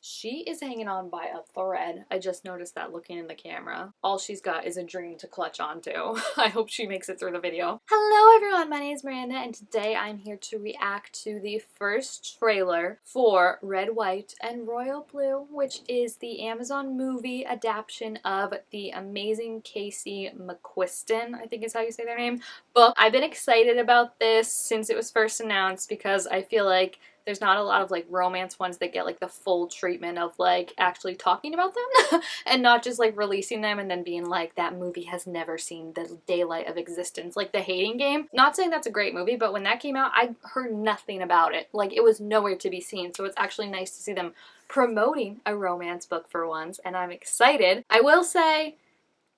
She is hanging on by a thread. I just noticed that looking in the camera. All she's got is a dream to clutch onto. I hope she makes it through the video. Hello everyone, my name is Miranda and today I'm here to react to the first trailer for Red, White, and Royal Blue, which is the Amazon movie adaptation of the amazing Casey McQuiston, I think is how you say their name, book. I've been excited about this since it was first announced because I feel like there's not a lot of like romance ones that get like the full treatment of like actually talking about them and not just like releasing them and then being like that movie has never seen the daylight of existence, like The Hating Game. Not saying that's a great movie, but when that came out I heard nothing about it. Like it was nowhere to be seen, so it's actually nice to see them promoting a romance book for once and I'm excited. I will say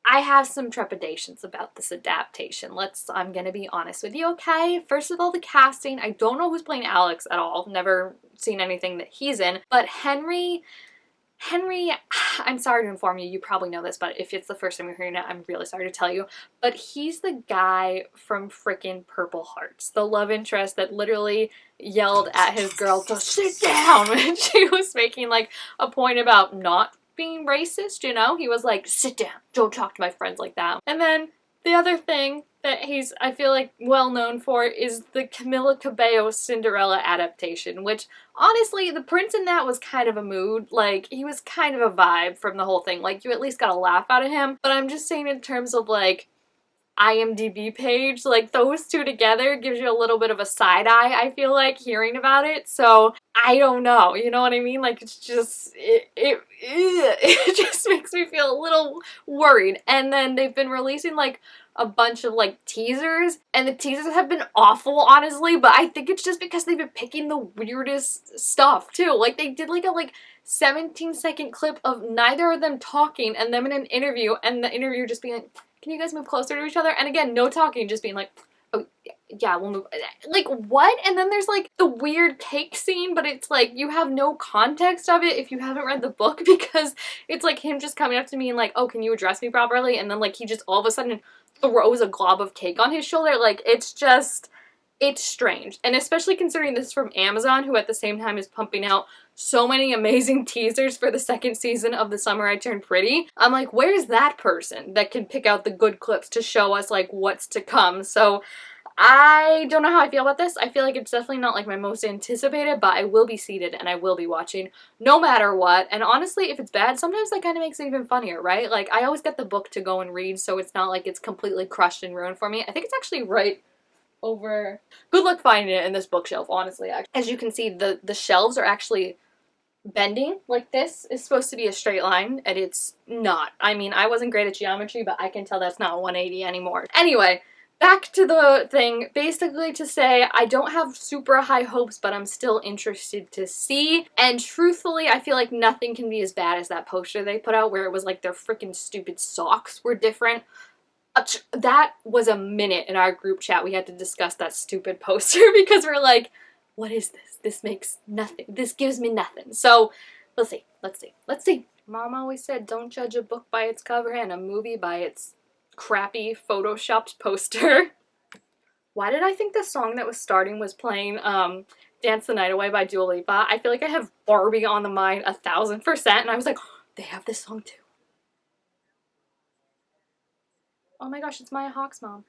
I have some trepidations about this adaptation. I'm gonna be honest with you, okay? First of all, the casting. I don't know who's playing Alex at all. Never seen anything that he's in. But Henry, I'm sorry to inform you, you probably know this, but if it's the first time you're hearing it, I'm really sorry to tell you. But he's the guy from frickin' Purple Hearts, the love interest that literally yelled at his girl to sit down when she was making like a point about not being racist, you know? He was like, sit down, don't talk to my friends like that. And then the other thing that he's, I feel like, well known for is the Camila Cabello Cinderella adaptation, which honestly, the prince in that was kind of a mood. Like, he was kind of a vibe from the whole thing. Like, you at least got a laugh out of him. But I'm just saying in terms of like, IMDb page, like those two together gives you a little bit of a side eye, I feel like, hearing about it. So I don't know, you know what I mean? Like it's just, it just makes me feel a little worried. And then they've been releasing like a bunch of like teasers and the teasers have been awful, honestly, but I think it's just because they've been picking the weirdest stuff too. Like they did like a 17-second clip of neither of them talking and them in an interview and the interviewer just being like, can you guys move closer to each other? And again, no talking, just being like, oh, yeah, we'll move. Like, what? And then there's, like, the weird cake scene, but it's, like, you have no context of it if you haven't read the book because it's, like, him just coming up to me and, like, oh, can you address me properly? And then, like, he just all of a sudden throws a glob of cake on his shoulder. Like, it's just, it's strange. And especially considering this is from Amazon, who at the same time is pumping out so many amazing teasers for the second season of The Summer I Turned Pretty. I'm like, where's that person that can pick out the good clips to show us like what's to come? So I don't know how I feel about this. I feel like it's definitely not like my most anticipated, but I will be seated and I will be watching no matter what. And honestly, if it's bad, sometimes that kind of makes it even funnier, right? Like I always get the book to go and read, so it's not like it's completely crushed and ruined for me. I think it's actually right over. Good luck finding it in this bookshelf, honestly. As you can see, the shelves are actually bending. Like this is supposed to be a straight line and it's not. I mean, I wasn't great at geometry, but I can tell that's not 180 anymore. Anyway, back to the thing, basically to say I don't have super high hopes, but I'm still interested to see. And truthfully, I feel like nothing can be as bad as that poster they put out where it was like their freaking stupid socks were different. That was a minute in our group chat. We had to discuss that stupid poster because we're like, what is this? This makes nothing. This gives me nothing. So let's see. Mom always said, don't judge a book by its cover and a movie by its crappy photoshopped poster. Why did I think the song that was starting was playing Dance the Night Away by Dua Lipa? I feel like I have Barbie on the mind 1000%, and I was like, oh, they have this song too. Oh my gosh, it's Maya Hawke's mom.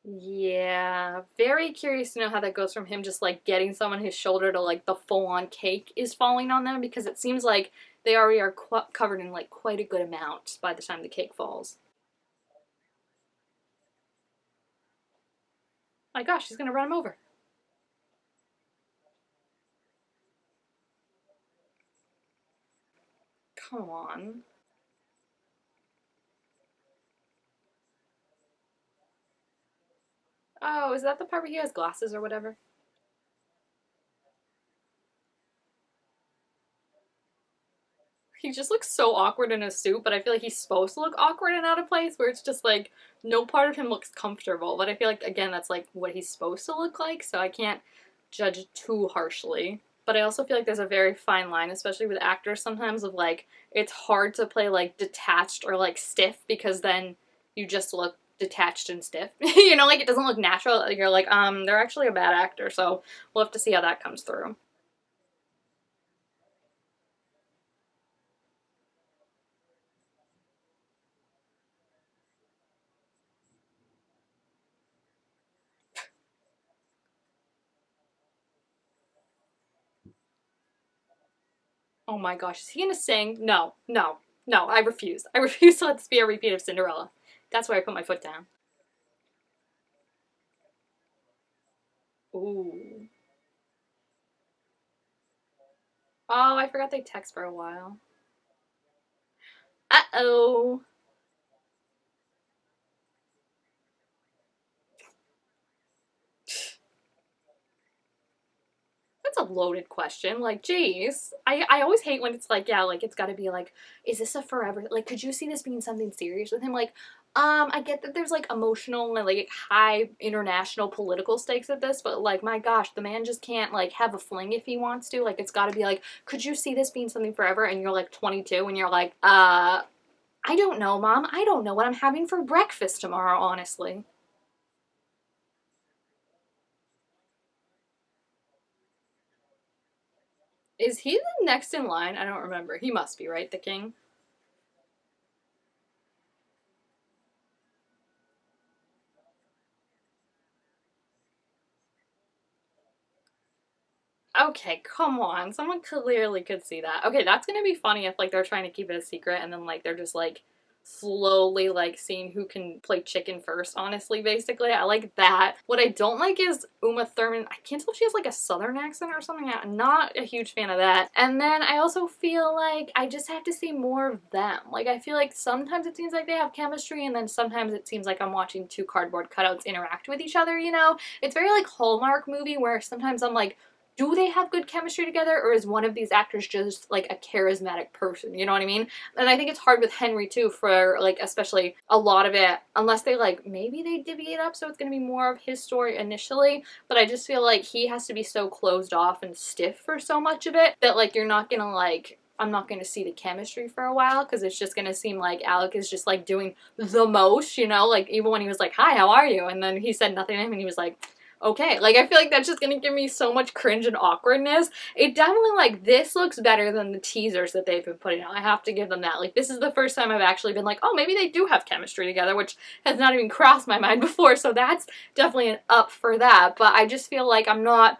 Yeah, very curious to know how that goes from him just like getting someone his shoulder to like the full-on cake is falling on them, because it seems like they already are covered in like quite a good amount by the time the cake falls. My gosh, he's gonna run him over. Come on. Oh, is that the part where he has glasses or whatever? He just looks so awkward in a suit, but I feel like he's supposed to look awkward and out of place, where it's just like no part of him looks comfortable. But I feel like, again, that's like what he's supposed to look like, so I can't judge too harshly. But I also feel like there's a very fine line, especially with actors sometimes, of like, it's hard to play like detached or like stiff because then you just look detached and stiff. You know, like it doesn't look natural. You're like, they're actually a bad actor, so we'll have to see how that comes through. Oh my gosh, is he gonna sing? No, no, no, I refuse. I refuse to let this be a repeat of Cinderella. That's where I put my foot down. Ooh. Oh, I forgot they text for a while. Uh-oh. That's a loaded question. Like, geez. I always hate when it's like, yeah, like it's gotta be like, is this a forever, like, could you see this being something serious with him? Like, I get that there's like emotional and like high international political stakes at this, but like, my gosh, the man just can't like have a fling if he wants to. Like, it's gotta be like, could you see this being something forever? And you're like 22 and you're like, I don't know, Mom. I don't know what I'm having for breakfast tomorrow, honestly. Is he the next in line? I don't remember. He must be, right? The king? Okay, come on. Someone clearly could see that. Okay, that's gonna be funny if like they're trying to keep it a secret and then like they're just like slowly like seeing who can play chicken first, honestly, basically. I like that. What I don't like is Uma Thurman. I can't tell if she has like a southern accent or something. I'm not a huge fan of that. And then I also feel like I just have to see more of them. Like I feel like sometimes it seems like they have chemistry and then sometimes it seems like I'm watching two cardboard cutouts interact with each other, you know? It's very like Hallmark movie where sometimes I'm like, do they have good chemistry together or is one of these actors just like a charismatic person, you know what I mean? And I think it's hard with Henry too for like especially a lot of it unless they like maybe they divvy it up so it's going to be more of his story initially, but I just feel like he has to be so closed off and stiff for so much of it that like you're not going to like I'm not going to see the chemistry for a while because it's just going to seem like Alec is just like doing the most, you know, like even when he was like, "Hi, how are you?" and then he said nothing to him and he was like, okay, like I feel like that's just gonna give me so much cringe and awkwardness. It definitely like this looks better than the teasers that they've been putting out. I have to give them that. Like this is the first time I've actually been like, oh, maybe they do have chemistry together, which has not even crossed my mind before. So that's definitely an up for that. But I just feel like I'm not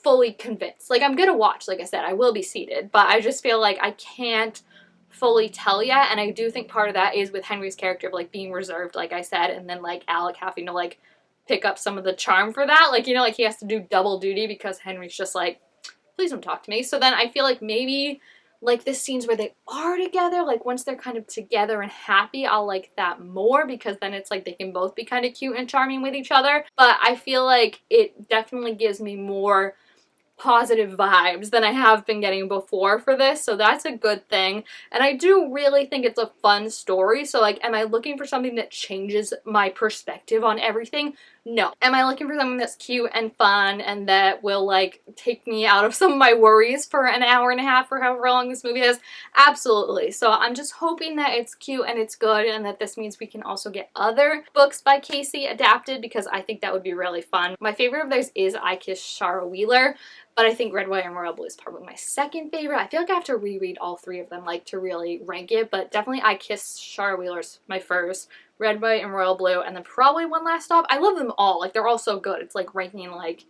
fully convinced. Like I'm gonna watch, like I said, I will be seated, but I just feel like I can't fully tell yet. And I do think part of that is with Henry's character of like being reserved, like I said, and then like Alec having to like pick up some of the charm for that. Like, you know, like he has to do double duty because Henry's just like, please don't talk to me. So then I feel like maybe like the scenes where they are together, like once they're kind of together and happy, I'll like that more because then it's like they can both be kind of cute and charming with each other. But I feel like it definitely gives me more positive vibes than I have been getting before for this, so that's a good thing. And I do really think it's a fun story, so like am I looking for something that changes my perspective on everything? No. Am I looking for something that's cute and fun and that will like take me out of some of my worries for an hour and a half or however long this movie is? Absolutely. So I'm just hoping that it's cute and it's good and that this means we can also get other books by Casey adapted because I think that would be really fun. My favorite of theirs is I Kiss Shara Wheeler, but I think Red, White, and Royal Blue is probably my second favorite. I feel like I have to reread all three of them like to really rank it, but definitely I Kiss Shara Wheeler's my first. Red, White, and Royal Blue, and then probably One Last Stop. I love them all. Like, they're all so good. It's like ranking, like,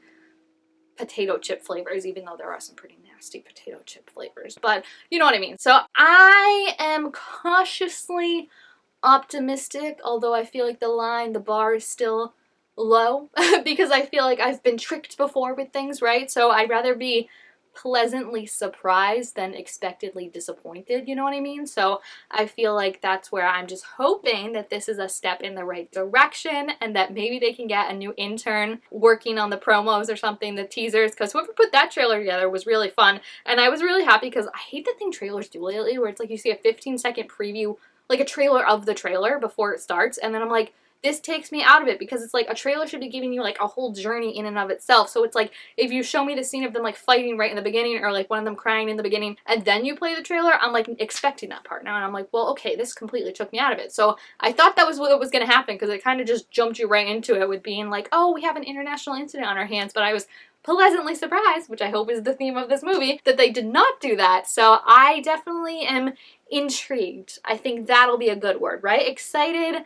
potato chip flavors, even though there are some pretty nasty potato chip flavors. But you know what I mean. So I am cautiously optimistic, although I feel like the bar is still low because I feel like I've been tricked before with things, right? So I'd rather be pleasantly surprised than expectedly disappointed, you know what I mean? So I feel like that's where I'm just hoping that this is a step in the right direction and that maybe they can get a new intern working on the promos or something, the teasers, because whoever put that trailer together was really fun. And I was really happy because I hate the thing trailers do lately where it's like you see a 15-second preview, like a trailer of the trailer before it starts, and then I'm like, this takes me out of it, because it's like a trailer should be giving you like a whole journey in and of itself. So it's like, if you show me the scene of them like fighting right in the beginning, or like one of them crying in the beginning, and then you play the trailer, I'm like expecting that part now, and I'm like, well, okay, this completely took me out of it. So I thought that was what was going to happen, because it kind of just jumped you right into it with being like, oh, we have an international incident on our hands. But I was pleasantly surprised, which I hope is the theme of this movie, that they did not do that. So I definitely am intrigued. I think that'll be a good word, right? Excited.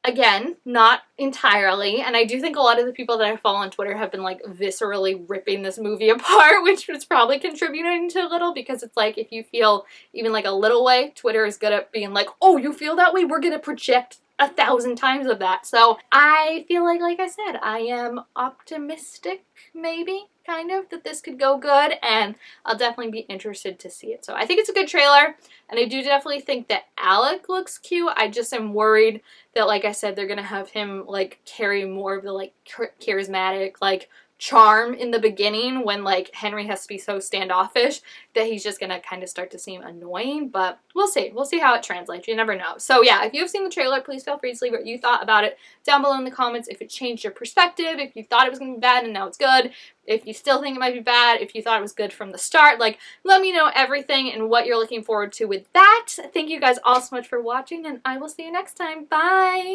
Again, not entirely, and I do think a lot of the people that I follow on Twitter have been like viscerally ripping this movie apart, which was probably contributing to a little, because it's like, if you feel even like a little way, Twitter is good at being like, oh, you feel that way? We're gonna project 1,000 times of that. So I feel like I said, I am optimistic, maybe, kind of, that this could go good, and I'll definitely be interested to see it. So I think it's a good trailer, and I do definitely think that Alec looks cute. I just am worried that, like I said, they're gonna have him like carry more of the like charismatic like charm in the beginning, when like Henry has to be so standoffish that he's just gonna kind of start to seem annoying. But we'll see how it translates. You never know. So yeah, if you've seen the trailer, please feel free to leave what you thought about it down below in the comments. If it changed your perspective, if you thought it was gonna be bad and now it's good, if you still think it might be bad, if you thought it was good from the start, like, let me know everything and what you're looking forward to with that. Thank you guys all so much for watching, and I will see you next time. Bye!